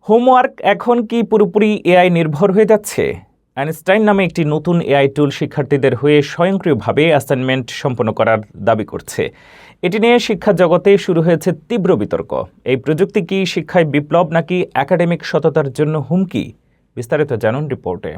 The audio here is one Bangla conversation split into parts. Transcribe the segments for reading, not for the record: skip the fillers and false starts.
হোমওয়ার্ক এখন কি পুরোপুরি এআই নির্ভর হয়ে যাচ্ছে? আইনস্টাইন নামে একটি নতুন এআই টুল শিক্ষার্থীদের হয়ে স্বয়ংক্রিয়ভাবে অ্যাসাইনমেন্ট সম্পন্ন করার দাবি করছে। এটি নিয়ে শিক্ষা জগতে শুরু হয়েছে তীব্র বিতর্ক। এই প্রযুক্তি কি শিক্ষায় বিপ্লব নাকি একাডেমিক সততার জন্য হুমকি? বিস্তারিত জানুন রিপোর্টে।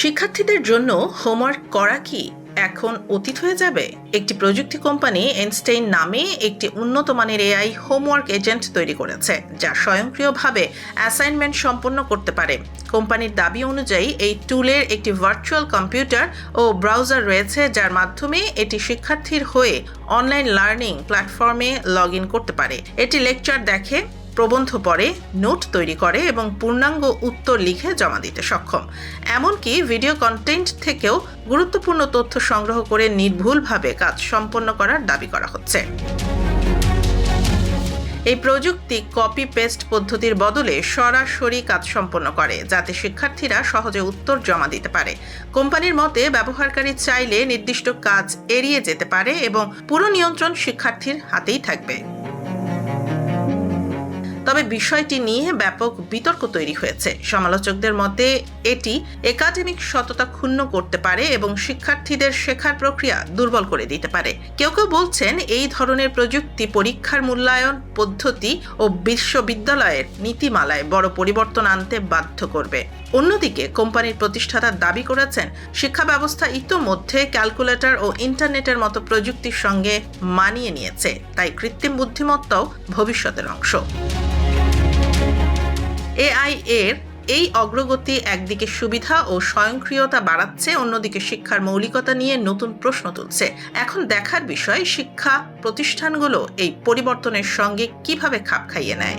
শিক্ষার্থীদের জন্য হোমওয়ার্ক করা কি এখন অতীত হয়ে যাবে? একটি প্রযুক্তি কোম্পানি আইনস্টাইন নামে একটি উন্নত মানের এআই হোমওয়ার্ক এজেন্ট তৈরি করেছে, যা স্বয়ংক্রিয়ভাবে অ্যাসাইনমেন্ট সম্পন্ন করতে পারে। কোম্পানির দাবি অনুযায়ী এই টুলের একটি ভার্চুয়াল কম্পিউটার ও ব্রাউজার রয়েছে, যার মাধ্যমে এটি শিক্ষার্থীর হয়ে অনলাইন লার্নিং প্ল্যাটফর্মে লগ ইন করতে পারে। এটি লেকচার দেখে, প্রবন্ধ পড়ে, নোট তৈরি করে এবং পূর্ণাঙ্গ উত্তর লিখে জমা দিতে সক্ষম। এমনকি ভিডিও কন্টেন্ট থেকেও গুরুত্বপূর্ণ তথ্য সংগ্রহ করে নির্ভুলভাবে কাজ সম্পন্ন করার দাবি করা হচ্ছে। এই প্রযুক্তি কপি পেস্ট পদ্ধতির বদলে সরাসরি কাজ সম্পন্ন করে, যাতে শিক্ষার্থীরা সহজে উত্তর জমা দিতে পারে। কোম্পানির মতে, ব্যবহারকারী চাইলে নির্দিষ্ট কাজ এড়িয়ে যেতে পারে এবং পুরো নিয়ন্ত্রণ শিক্ষার্থীর হাতেই থাকবে। তবে বিষয়টি নিয়ে ব্যাপক বিতর্ক তৈরি হয়েছে। সমালোচকদের মতে এটি একাডেমিক সততা ক্ষুণ্ণ করতে পারে এবং শিক্ষার্থীদের শেখার প্রক্রিয়া দুর্বল করে দিতে পারে। কেউ কেউ বলছেন এই ধরনের প্রযুক্তি পরীক্ষার মূল্যায়ন পদ্ধতি ও বিশ্ববিদ্যালয়ের নীতিমালায় বড় পরিবর্তন আনতে বাধ্য করবে। অন্যদিকে কোম্পানির প্রতিষ্ঠাতা দাবি করেছেন, শিক্ষা ব্যবস্থা ইতোমধ্যে ক্যালকুলেটর ও ইন্টারনেটের মতো প্রযুক্তির সঙ্গে মানিয়ে নিয়েছে, তাই কৃত্রিম বুদ্ধিমত্তাও ভবিষ্যতের অংশ। এআই এর এই অগ্রগতি একদিকে সুবিধা ও স্বয়ংক্রিয়তা বাড়াচ্ছে, অন্যদিকে শিক্ষার মৌলিকতা নিয়ে নতুন প্রশ্ন তুলছে। এখন দেখার বিষয় শিক্ষা প্রতিষ্ঠানগুলো এই পরিবর্তনের সঙ্গে কিভাবে খাপ খাইয়ে নেয়।